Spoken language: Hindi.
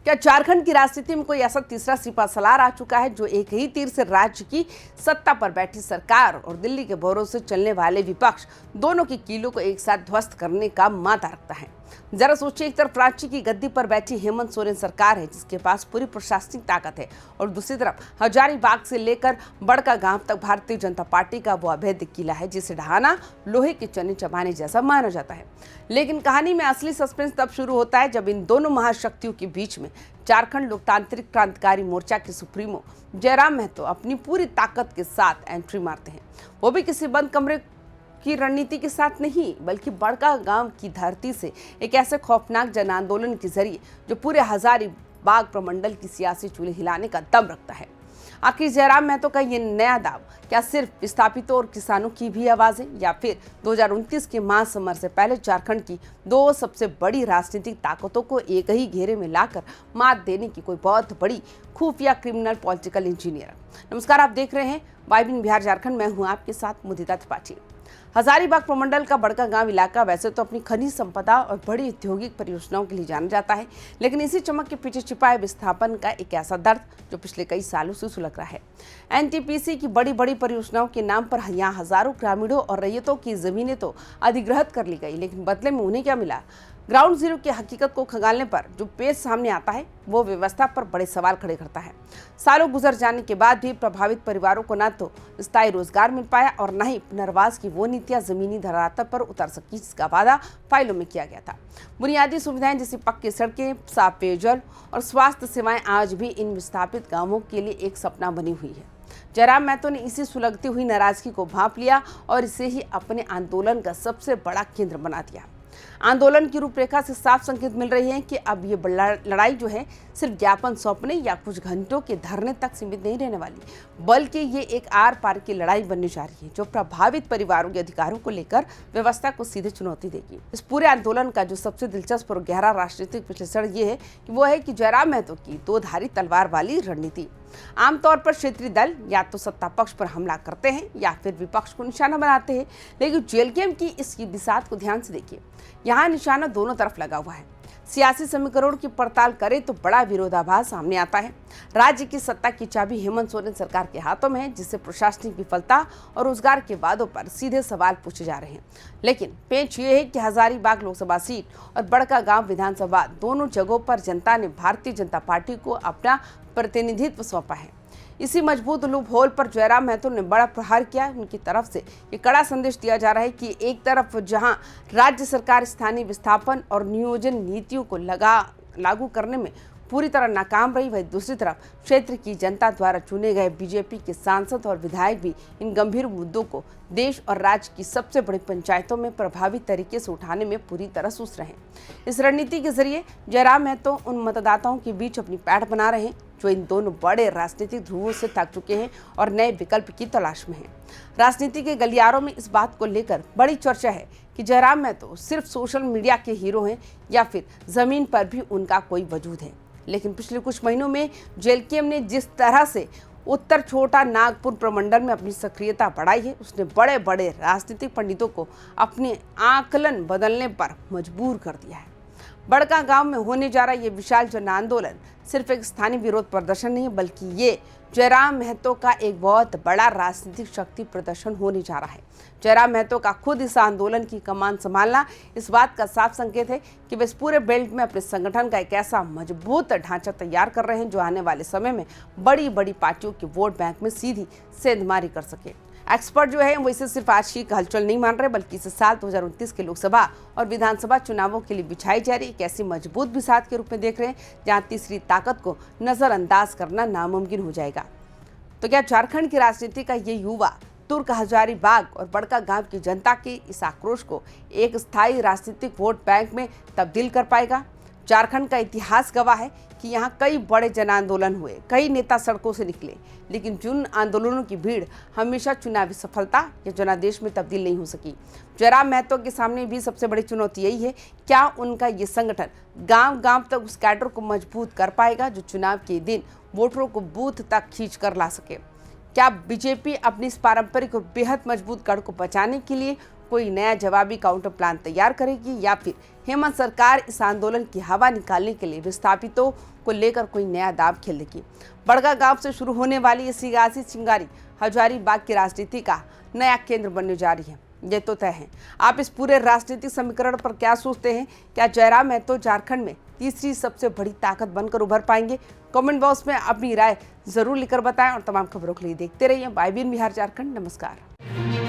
क्या झारखंड की राजनीति में कोई ऐसा तीसरा सिपा सलार आ चुका है जो एक ही तीर से राज्य की सत्ता पर बैठी सरकार और दिल्ली के भरोसे चलने वाले विपक्ष दोनों की कीलों को एक साथ ध्वस्त करने का मादा रखता है? जरा सोचिए, एक तरफ रांची की गद्दी पर बैठी हेमंत सोरेन सरकार है जिसके पास पूरी प्रशासनिक ताकत है, और दूसरी तरफ हजारीबाग से लेकर बड़कागांव तक भारतीय जनता पार्टी का वो अभेद्य किला है जिसे ढहाना लोहे के चने चबाने जैसा माना जाता है। लेकिन कहानी में असली सस्पेंस तब शुरू होता है जब इन दोनों महाशक्तियों के बीच में झारखंड लोकतांत्रिक क्रांतिकारी मोर्चा के सुप्रीमो जयराम महतो अपनी पूरी ताकत के साथ एंट्री मारते हैं। वो भी किसी बंद कमरे की रणनीति के साथ नहीं, बल्कि बड़कागांव की धरती से एक ऐसे खौफनाक जन आंदोलन के जरिए जो पूरे हजारीबाग प्रमंडल की सियासी चूल्हे हिलाने का दम रखता है। आखिर जयराम महतो का ये नया दाव क्या सिर्फ विस्थापितों और किसानों की भी आवाज है, या फिर 2029 के महासमर से पहले झारखंड की दो सबसे बड़ी राजनीतिक ताकतों को एक ही घेरे में लाकर मात देने की कोई बहुत बड़ी खुफिया क्रिमिनल पॉलिटिकल इंजीनियर? नमस्कार, आप देख रहे हैं वाइबिन बिहार झारखंड। मैं हूं आपके साथ मुदिता त्रिपाठी। हजारीबाग प्रमंडल का बड़कागांव इलाका वैसे तो अपनी खनिज संपदा और बड़ी औद्योगिक परियोजनाओं के लिए जाना जाता है, लेकिन इसी चमक के पीछे छिपा है विस्थापन का एक ऐसा दर्द जो पिछले कई सालों से सुलग रहा है। एनटीपीसी की बड़ी बड़ी परियोजनाओं के नाम पर यहाँ हजारों ग्रामीणों और रैयतों की जमीनें तो अधिग्रहित कर ली गई, लेकिन बदले में उन्हें क्या मिला? ग्राउंड जीरो की हकीकत को खंगालने पर जो पेज सामने आता है वो व्यवस्था पर बड़े सवाल खड़े करता है। सालों गुजर जाने के बाद भी प्रभावित परिवारों को न तो स्थायी रोजगार मिल पाया और न ही पुनर्वास की वो नीतियां जमीनी धरातल पर उतर सकी जिसका वादा फाइलों में किया गया था। बुनियादी सुविधाएं जैसी पक्की सड़कें, साफ पेयजल और स्वास्थ्य सेवाएं आज भी इन विस्थापित गांवों के लिए एक सपना बनी हुई है। जयराम महतो ने इसी सुलगती हुई नाराजगी को भांप लिया और इसे ही अपने आंदोलन का सबसे बड़ा केंद्र बना दिया। आंदोलन की रूपरेखा से साफ संकेत मिल रही है कि अब ये लड़ाई जो है सिर्फ ज्ञापन सौंपने या कुछ घंटों के धरने तक सीमित नहीं रहने वाली, बल्कि ये एक आर पार की लड़ाई बनने जा रही है जो प्रभावित परिवारों के अधिकारों को लेकर व्यवस्था को सीधे चुनौती देगी। इस पूरे आंदोलन का जो सबसे दिलचस्प और गहरा राजनीतिक विश्लेषण ये है कि वो है कि जयराम महतो की दो धारी तलवार वाली रणनीति। आमतौर पर क्षेत्रीय दल या तो सत्ता पक्ष पर हमला करते हैं या फिर विपक्ष को निशाना बनाते हैं, लेकिन जेल गेम की इसकी बिसात को ध्यान से देखिए। यहाँ निशाना दोनों तरफ लगा हुआ है। सियासी समीकरणों की पड़ताल करें तो बड़ा विरोधाभास सामने आता है। राज्य की सत्ता की चाबी हेमंत सोरेन सरकार के हाथों में है, जिससे प्रशासनिक विफलता और रोजगार के वादों पर सीधे सवाल पूछे जा रहे हैं। लेकिन पेच ये है कि हजारीबाग लोकसभा सीट और बड़कागांव विधानसभा दोनों जगहों पर जनता ने भारतीय जनता पार्टी को अपना प्रतिनिधित्व सौंपा है। इसी मजबूत लूप होल पर जयराम महतो ने बड़ा प्रहार किया। उनकी तरफ से ये कड़ा संदेश दिया जा रहा है कि एक तरफ जहां राज्य सरकार स्थानीय विस्थापन और नियोजन नीतियों को लागू करने में पूरी तरह नाकाम रही, वही दूसरी तरफ क्षेत्र की जनता द्वारा चुने गए बीजेपी के सांसद और विधायक भी इन गंभीर मुद्दों को देश और राज्य की सबसे बड़ी पंचायतों में प्रभावी तरीके से उठाने में पूरी तरह सुस्त रहे। इस रणनीति के जरिए जयराम महतो उन मतदाताओं के बीच अपनी पैठ बना रहे हैं जो इन दोनों बड़े राजनीतिक ध्रुवों से थक चुके हैं और नए विकल्प की तलाश में हैं। राजनीति के गलियारों में इस बात को लेकर बड़ी चर्चा है कि जयराम महतो सिर्फ सोशल मीडिया के हीरो हैं या फिर जमीन पर भी उनका कोई वजूद है। लेकिन पिछले कुछ महीनों में जेलकेम ने जिस तरह से उत्तर छोटा नागपुर प्रमंडल में अपनी सक्रियता बढ़ाई है, उसने बड़े बड़े राजनीतिक पंडितों को अपने आकलन बदलने पर मजबूर कर दिया है। बड़कागांव में होने जा रहा ये विशाल जन आंदोलन सिर्फ एक स्थानीय विरोध प्रदर्शन नहीं है, बल्कि ये जयराम महतो का एक बहुत बड़ा राजनीतिक शक्ति प्रदर्शन होने जा रहा है। जयराम महतो का खुद इस आंदोलन की कमान संभालना इस बात का साफ संकेत है कि वे इस पूरे बेल्ट में अपने संगठन का एक ऐसा मजबूत ढांचा तैयार कर रहे हैं जो आने वाले समय में बड़ी बड़ी पार्टियों के वोट बैंक में सीधी सेंधमारी कर सके। एक्सपर्ट जो है वो इसे सिर्फ आज की हलचल नहीं मान रहे, बल्कि इसे साल 2029 के लोकसभा और विधानसभा चुनावों के लिए बिछाई जा रही एक ऐसी मजबूत बिसात के रूप में देख रहे हैं जहां तीसरी ताकत को नजरअंदाज करना नामुमकिन हो जाएगा। तो क्या झारखंड की राजनीति का ये युवा तुर्क हजारीबाग और बड़कागांव की जनता के इस आक्रोश को एक स्थायी राजनीतिक वोट बैंक में तब्दील कर पाएगा? झारखंड का इतिहास गवाह है कि यहाँ कई बड़े जन आंदोलन हुए, कई नेता सड़कों से निकले, लेकिन जिन आंदोलनों की भीड़ हमेशा चुनावी सफलता या जनादेश में तब्दील नहीं हो सकी। जयराम महतो के सामने भी सबसे बड़ी चुनौती यही है, क्या उनका ये संगठन गांव गांव तक उस कैडर को मजबूत कर पाएगा जो चुनाव के दिन वोटरों को बूथ तक खींच कर ला सके? क्या बीजेपी अपनी इस पारंपरिक और बेहद मजबूत गढ़ को बचाने के लिए कोई नया जवाबी काउंटर प्लान तैयार करेगी या फिर हेमंत सरकार इस आंदोलन की हवा निकालने के लिए विस्थापितों को लेकर कोई नया दांव खेल देगी। बड़गा गांव से शुरू होने वाली ये सियासी चिंगारी हजारीबाग की राजनीति का नया केंद्र बनने जा रही है, ये तो तय है। आप इस पूरे राजनीतिक समीकरण पर क्या सोचते हैं? क्या जयराम महतो झारखंड में तीसरी सबसे बड़ी ताकत बनकर उभर पाएंगे? कमेंट बॉक्स में अपनी राय जरूर लिखकर बताएं और तमाम खबरों के लिए देखते रहिए YBN बिहार झारखंड। नमस्कार।